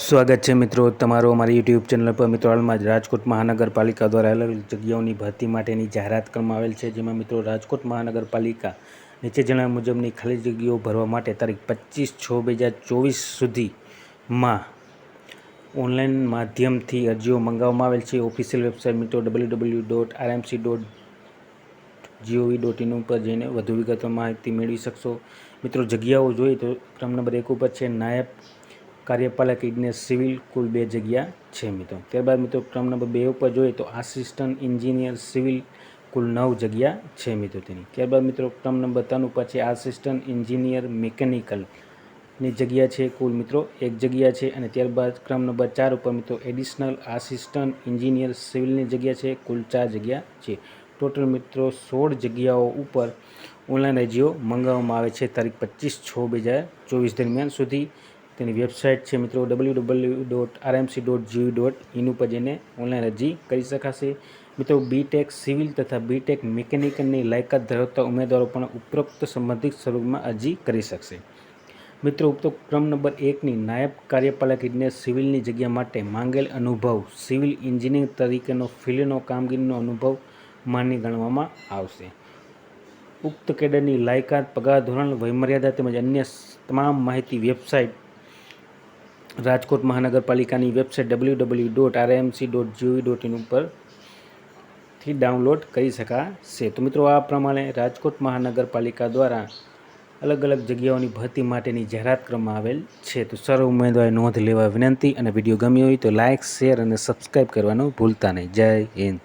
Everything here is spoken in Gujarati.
સ્વાગત છે મિત્રો તમારો અમારી યુટ્યુબ ચેનલ પર। મિત્રો હાલમાં જ રાજકોટ મહાનગરપાલિકા દ્વારા અલગ અલગ જગ્યાઓની ભરતી માટેની જાહેરાત કરવામાં આવેલ છે, જેમાં મિત્રો રાજકોટ મહાનગરપાલિકા નીચે જણાવ્યા મુજબની ખાલી જગ્યાઓ ભરવા માટે તારીખ 25/6/2024 સુધીમાં ઓનલાઈન માધ્યમથી અરજીઓ મંગાવવામાં આવેલ છે। ઓફિશિયલ વેબસાઇટ મિત્રો www.rmc.gov.in ઉપર જઈને વધુ વિગતો માહિતી મેળવી શકશો। મિત્રો જગ્યાઓ જોઈએ તો ક્રમ નંબર 1 ઉપર છે નાયબ કાર્યપાલક ઇજનેર સિવિલ, કુલ 2 જગ્યા છે મિત્રો। ત્યારબાદ મિત્રો ક્રમ નંબર 2 ઉપર જોઈએ તો આસિસ્ટન્ટ એન્જિનિયર સિવિલ, કુલ 9 જગ્યા છે મિત્રો તેની। ત્યારબાદ મિત્રો ક્રમ નંબર 3 ઉપર છે આસિસ્ટન્ટ એન્જિનિયર મિકેનિકલની જગ્યા છે, કુલ મિત્રો 1 જગ્યા છે। અને ત્યારબાદ ક્રમ નંબર 4 ઉપર મિત્રો એડિશનલ આસિસ્ટન્ટ એન્જિનિયર સિવિલની જગ્યા છે, કુલ 4 જગ્યા છે। ટોટલ મિત્રો 16 જગ્યાઓ ઉપર ઓનલાઈન અરજીઓ મંગાવવામાં આવે છે તારીખ 25/6/2024 દરમિયાન સુધી। તેની વેબસાઇટ છે મિત્રો www.rmc.gov.in ઉપર જઈને ઓનલાઈન અરજી કરી શકાશે। મિત્રો બીટેક સિવિલ તથા બીટેક મિકેનિકલની લાયકાત ધરાવતા ઉમેદવારો પણ ઉપરોક્ત સંબંધિત સ્વરૂપમાં અરજી કરી શકશે। મિત્રો ઉપરોક્ત ક્રમ નંબર 1ની નાયબ કાર્યપાલક ઇજનેર સિવિલની જગ્યા માટે માંગેલ અનુભવ સિવિલ એન્જિનિયર તરીકેનો ફિલ્ડનો કામગીરીનો અનુભવ માન્ય ગણવામાં આવશે। ઉક્ત કેડરની લાયકાત, પગાર ધોરણ, વયમર્યાદા તેમજ અન્ય તમામ માહિતી વેબસાઇટ રાજકોટ મહાનગરપાલિકાની વેબસાઇટ www.rmc.gov.in ઉપરથી ડાઉનલોડ કરી શકાશે। તો મિત્રો આ પ્રમાણે રાજકોટ મહાનગરપાલિકા દ્વારા અલગ અલગ જગ્યાઓની ભરતી માટેની જાહેરાત કરવામાં આવેલ છે। તો સર્વ ઉમેદવારે નોંધ લેવા વિનંતી, અને વિડીયો ગમ્યો હોય તો લાઇક, શેર અને સબસ્ક્રાઈબ કરવાનું ભૂલતા નહીં। જય હિન્દ।